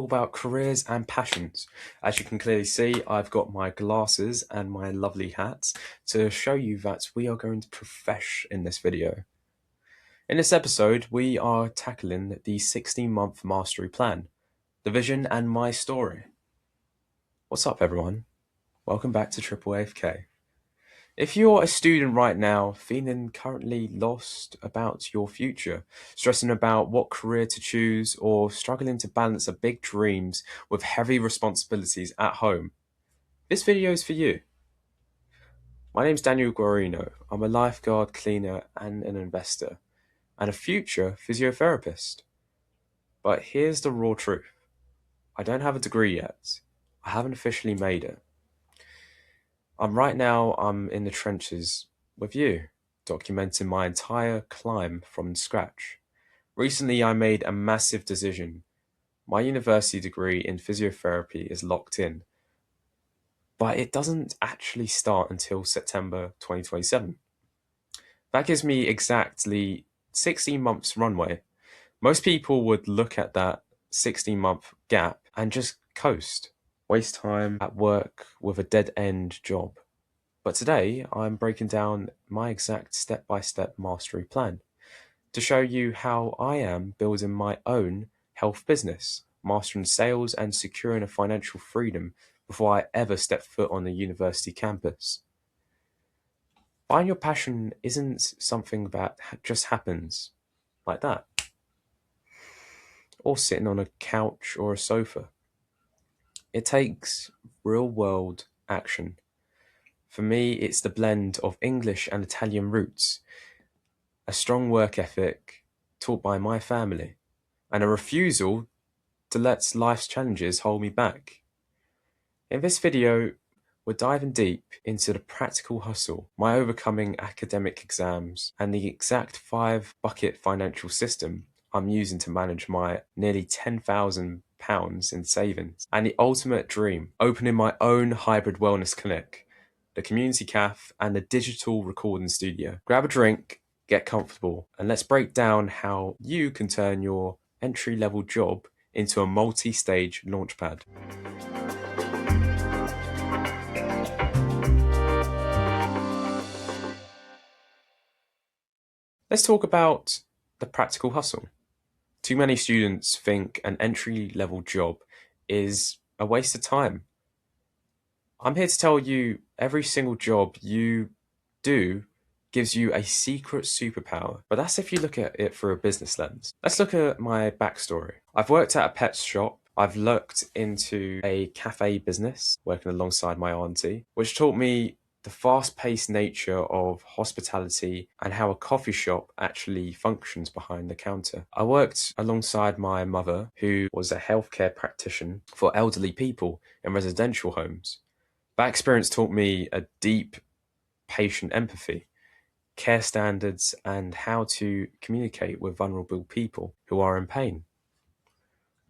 all about careers and passions. As you can clearly see, I've got my glasses and my lovely hat to show you that we are going to profesh in this video. In this episode, we are tackling the 16-month mastery plan, the vision and my story. What's up, everyone? Welcome back to Triple AFK. If you're a student right now, feeling currently lost about your future, stressing about what career to choose, or struggling to balance a big dreams with heavy responsibilities at home, this video is for you. My name's Daniel Guarino. I'm a lifeguard, cleaner, and an investor, and a future physiotherapist. But here's the raw truth. I don't have a degree yet. I haven't officially made it. Right now, I'm in the trenches with you, documenting my entire climb from scratch. Recently, I made a massive decision. My university degree in physiotherapy is locked in, but it doesn't actually start until September 2027. That gives me exactly 16 months runway. Most people would look at that 16-month gap and just coast, waste time at work with a dead-end job. But today, I'm breaking down my exact step-by-step mastery plan to show you how I am building my own health business, mastering sales and securing a financial freedom before I ever step foot on the university campus. Finding your passion isn't something that just happens like that, or sitting on a couch or a sofa. It takes real-world action. For me, it's the blend of English and Italian roots, a strong work ethic taught by my family, and a refusal to let life's challenges hold me back. In this video, we're diving deep into the practical hustle, my overcoming academic exams, and the exact 5-bucket financial system I'm using to manage my nearly £10,000 in savings, and the ultimate dream, opening my own hybrid wellness clinic, the community cafe, and the digital recording studio. Grab a drink, get comfortable, and let's break down how you can turn your entry-level job into a multi-stage launchpad. Let's talk about the practical hustle. Too many students think an entry-level job is a waste of time. I'm here to tell you every single job you do gives you a secret superpower, but that's if you look at it through a business lens. Let's look at my backstory. I've worked at a pet shop. I've looked into a cafe business, working alongside my auntie, which taught me the fast-paced nature of hospitality and how a coffee shop actually functions behind the counter. I worked alongside my mother, who was a healthcare practitioner for elderly people in residential homes. That experience taught me a deep patient empathy, care standards, and how to communicate with vulnerable people who are in pain.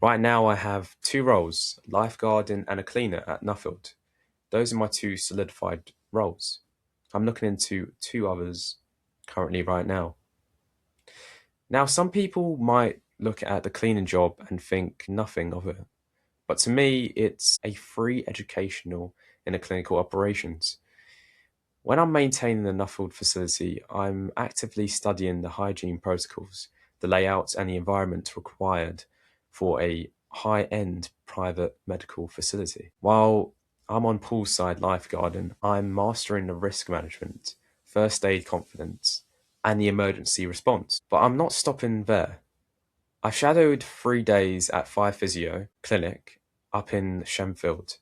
Right now, I have 2 roles, lifeguarding and a cleaner at Nuffield. Those are my 2 solidified roles. I'm looking into 2 others currently right now. Now, some people might look at the cleaning job and think nothing of it. But to me, it's a free educational in the clinical operations. When I'm maintaining the Nuffield facility, I'm actively studying the hygiene protocols, the layouts and the environment required for a high-end private medical facility. While I'm on poolside lifeguarding, I'm mastering the risk management, first aid confidence, and the emergency response. But I'm not stopping there. I shadowed 3 days at Five Physio Clinic up in Shenfield,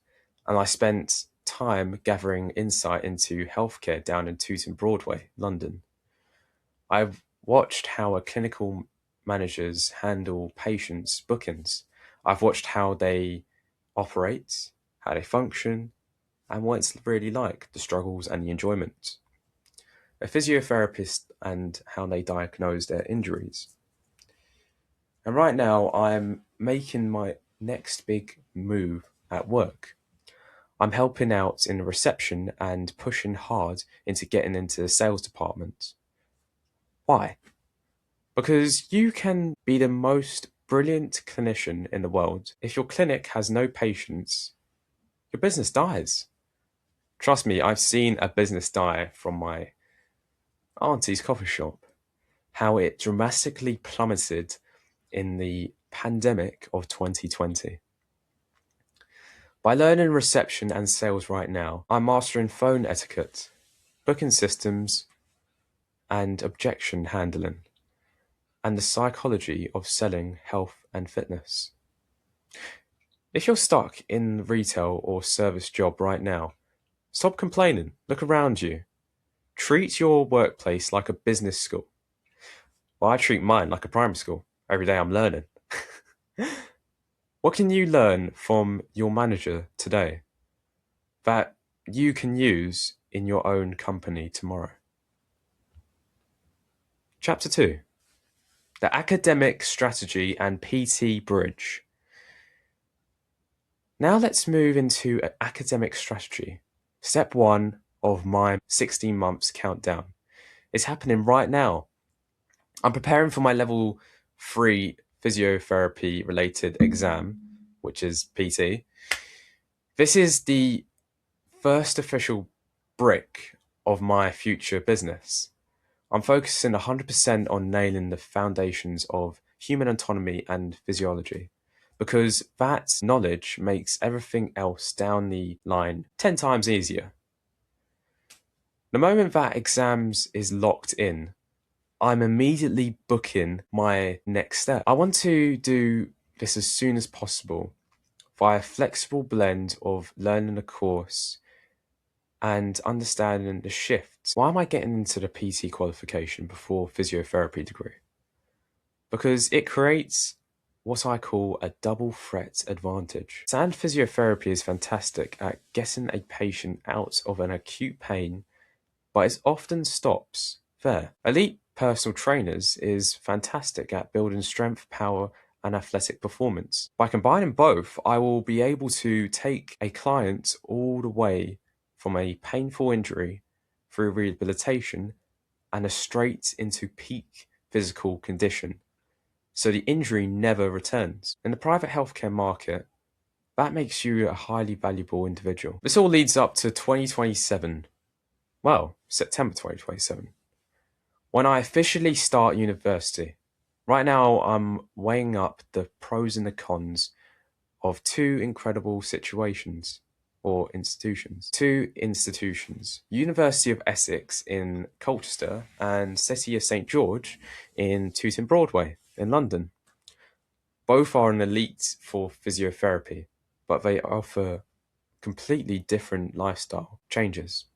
and I spent time gathering insight into healthcare down in Tooting Broadway, London. I've watched how a clinical managers handle patients' bookings. I've watched how they operate, how they function, and what it's really like, the struggles and the enjoyment. A physiotherapist and how they diagnose their injuries. And right now, I'm making my next big move at work. I'm helping out in the reception and pushing hard into getting into the sales department. Why? Because you can be the most brilliant clinician in the world, if your clinic has no patients, your business dies. Trust me, I've seen a business die from my auntie's coffee shop. How it dramatically plummeted in the pandemic of 2020. By learning reception and sales right now, I'm mastering phone etiquette, booking systems, and objection handling, and the psychology of selling health and fitness. If you're stuck in retail or service job right now, stop complaining, look around you. Treat your workplace like a business school. Well, I treat mine like a primary school. Every day I'm learning. What can you learn from your manager today that you can use in your own company tomorrow? Chapter 2. The Academic Strategy and PT Bridge. Now let's move into academic strategy. Step 1 of my 16 months countdown. It's happening right now. I'm preparing for my level 3 physiotherapy related exam, which is PT. This is the first official brick of my future business. I'm focusing 100% on nailing the foundations of human anatomy and physiology, because that knowledge makes everything else down the line 10 times easier. The moment that exams is locked in, I'm immediately booking my next step. I want to do this as soon as possible via a flexible blend of learning a course and understanding the shifts. Why am I getting into the PT qualification before physiotherapy degree? Because it creates what I call a double threat advantage. Sand physiotherapy is fantastic at getting a patient out of an acute pain, but it often stops there. Elite personal trainers is fantastic at building strength, power, and athletic performance. By combining both, I will be able to take a client all the way from a painful injury through rehabilitation and straight into peak physical condition, so the injury never returns. In the private healthcare market, that makes you a highly valuable individual. This all leads up to 2027. Well, September 2027, when I officially start university. Right now, I'm weighing up the pros and the cons of two incredible situations or institutions. Two institutions, University of Essex in Colchester and City of St George in Tooting Broadway in London. Both are an elite for physiotherapy, but they offer completely different lifestyle changes.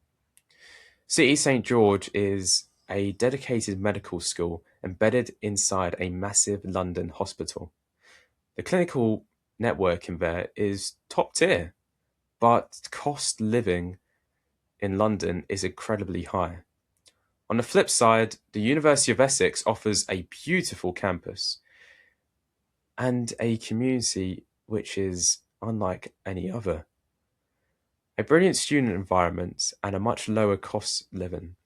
City St George is a dedicated medical school embedded inside a massive London hospital. The clinical networking there is top tier, but cost living in London is incredibly high. On the flip side, the University of Essex offers a beautiful campus and a community which is unlike any other. A brilliant student environment and a much lower cost living,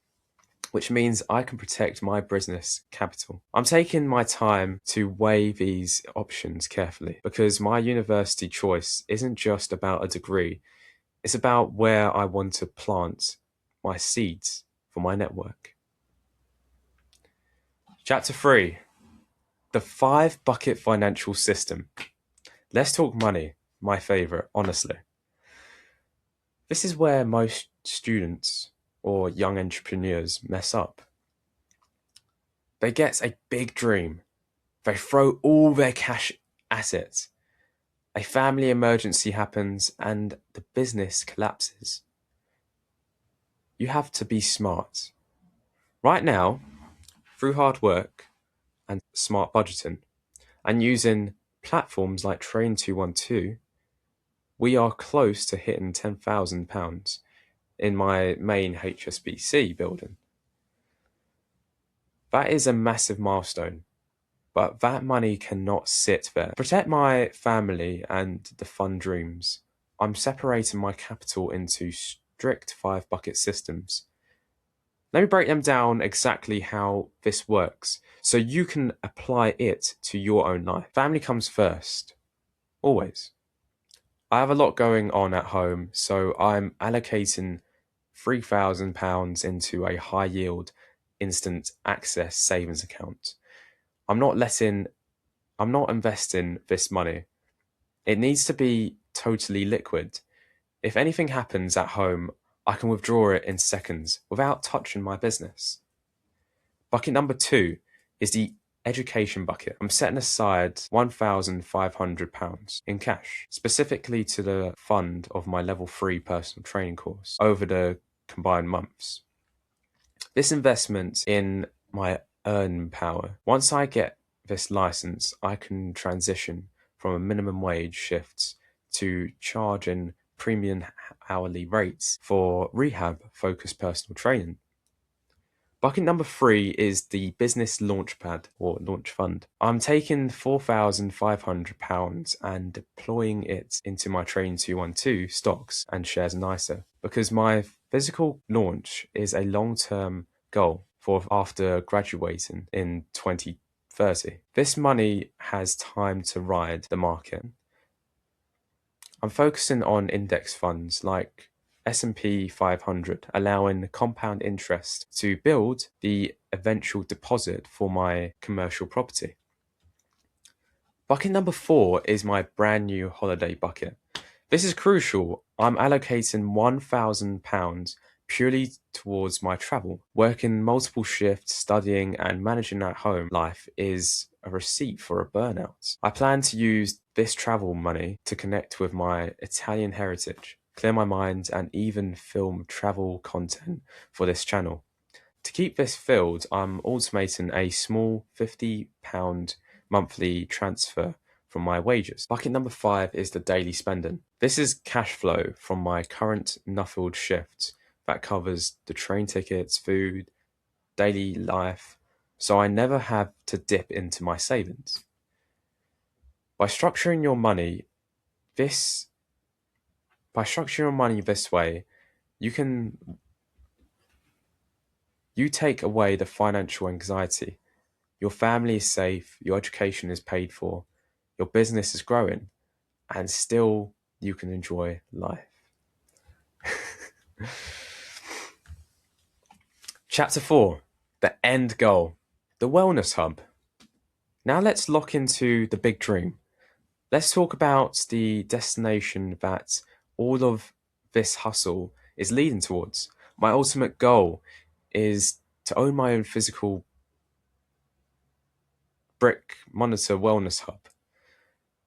which means I can protect my business capital. I'm taking my time to weigh these options carefully because my university choice isn't just about a degree, it's about where I want to plant my seeds for my network. Chapter 3. The 5-bucket financial system. Let's talk money, my favourite, honestly. This is where most students or young entrepreneurs mess up. They get a big dream. They throw all their cash at it. A family emergency happens and the business collapses. You have to be smart. Right now, through hard work and smart budgeting, and using platforms like Train 212, we are close to hitting £10,000 in my main HSBC building. That is a massive milestone, but that money cannot sit there. Protect my family and the fun dreams. I'm separating my capital into strict 5-bucket systems. Let me break them down exactly how this works so you can apply it to your own life. Family comes first, always. I have a lot going on at home, so I'm allocating £3,000 into a high yield instant access savings account. I'm not investing this money. It needs to be totally liquid. If anything happens at home, I can withdraw it in seconds without touching my business. Bucket number 2 is the education bucket. I'm setting aside £1,500 in cash, specifically to the fund of my level 3 personal training course over the combined months. This investment in my earning power. Once I get this license, I can transition from a minimum wage shifts to charging premium hourly rates for rehab-focused personal training. Bucket number 3 is the business launchpad or launch fund. I'm taking £4,500 and deploying it into my Train 212 stocks and shares in ISA because my physical launch is a long-term goal for after graduating in 2030. This money has time to ride the market. I'm focusing on index funds like S&P 500, allowing compound interest to build the eventual deposit for my commercial property. Bucket number 4 is my brand new holiday bucket. This is crucial. I'm allocating £1,000 purely towards my travel. Working multiple shifts, studying and managing at home life is a receipt for a burnout. I plan to use this travel money to connect with my Italian heritage, clear my mind and even film travel content for this channel. To keep this filled, I'm automating a small £50 monthly transfer from my wages. Bucket number 5 is the daily spending. This is cash flow from my current Nuffield shift that covers the train tickets, food, daily life, so I never have to dip into my savings. By structuring your money this way, you take away the financial anxiety. Your family is safe, your education is paid for, your business is growing, and still you can enjoy life. Chapter 4, the end goal, the wellness hub. Now let's lock into the big dream. Let's talk about the destination that all of this hustle is leading towards. My ultimate goal is to own my own physical brick monitor wellness hub.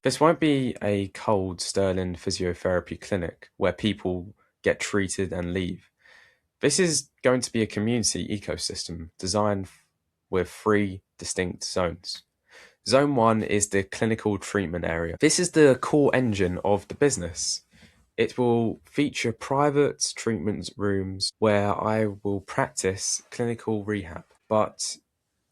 This won't be a cold sterling physiotherapy clinic where people get treated and leave. This is going to be a community ecosystem designed with 3 distinct zones. Zone 1 is the clinical treatment area. This is the core engine of the business. It will feature private treatment rooms where I will practice clinical rehab. But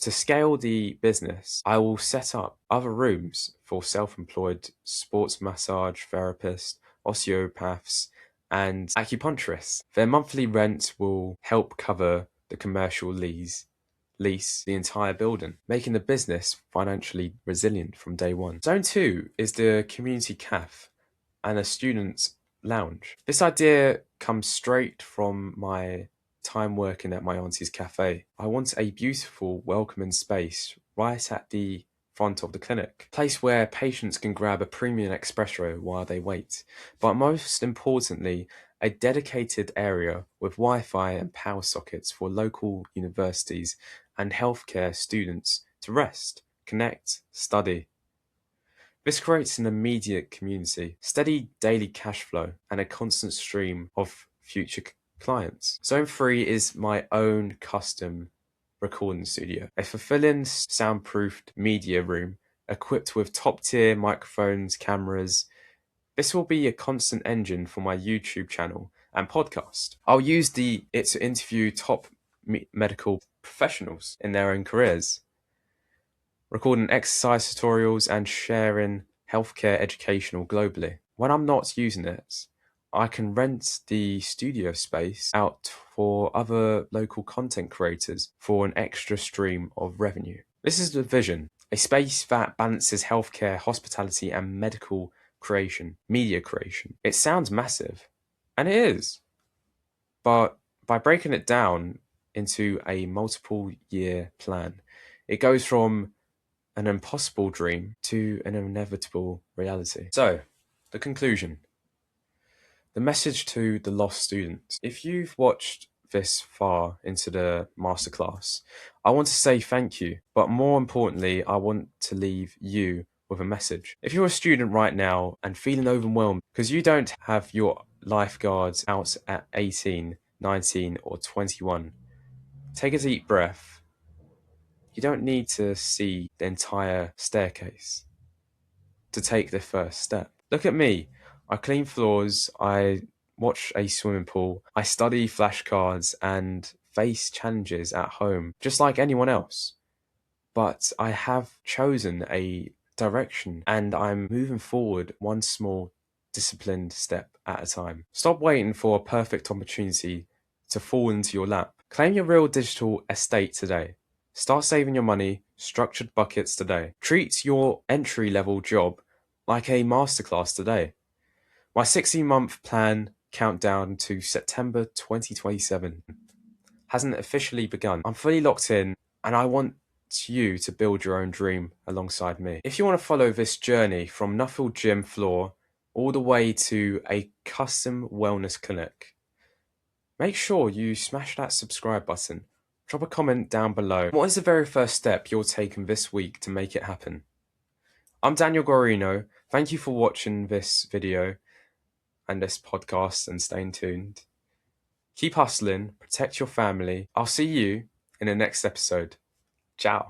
to scale the business, I will set up other rooms for self-employed sports massage therapists, osteopaths, and acupuncturists. Their monthly rent will help cover the commercial lease the entire building, making the business financially resilient from day one. Zone 2 is the community cafe and a student's lounge. This idea comes straight from my time working at my auntie's cafe. I want a beautiful, welcoming space right at the front of the clinic, a place where patients can grab a premium espresso while they wait, but most importantly, a dedicated area with Wi-Fi and power sockets for local universities and healthcare students to rest, connect, study. This creates an immediate community, steady daily cash flow, and a constant stream of future clients. Zone 3 is my own custom recording studio, a fulfilling soundproofed media room equipped with top-tier microphones, cameras. This will be a constant engine for my YouTube channel and podcast. I'll use it to interview top medical professionals in their own careers, recording exercise tutorials and sharing healthcare educational globally. When I'm not using it, I can rent the studio space out for other local content creators for an extra stream of revenue. This is the vision, a space that balances healthcare, hospitality, and medical creation, media creation. It sounds massive, and it is. But by breaking it down into a multiple year plan, it goes from an impossible dream to an inevitable reality. So, the conclusion. The message to the lost students. If you've watched this far into the masterclass, I want to say thank you, but more importantly, I want to leave you with a message. If you're a student right now and feeling overwhelmed because you don't have your lifeguards out at 18, 19, or 21, take a deep breath. You don't need to see the entire staircase to take the first step. Look at me. I clean floors, I watch a swimming pool, I study flashcards and face challenges at home, just like anyone else. But I have chosen a direction and I'm moving forward one small, disciplined step at a time. Stop waiting for a perfect opportunity to fall into your lap. Claim your real digital estate today. Start saving your money, structured buckets today. Treat your entry-level job like a masterclass today. My 16-month plan countdown to September 2027 hasn't officially begun. I'm fully locked in and I want you to build your own dream alongside me. If you want to follow this journey from Nuffield gym floor all the way to a custom wellness clinic, make sure you smash that subscribe button. Drop a comment down below. What is the very first step you're taking this week to make it happen? I'm Daniel Guarino. Thank you for watching this video and this podcast and staying tuned. Keep hustling, protect your family. I'll see you in the next episode. Ciao.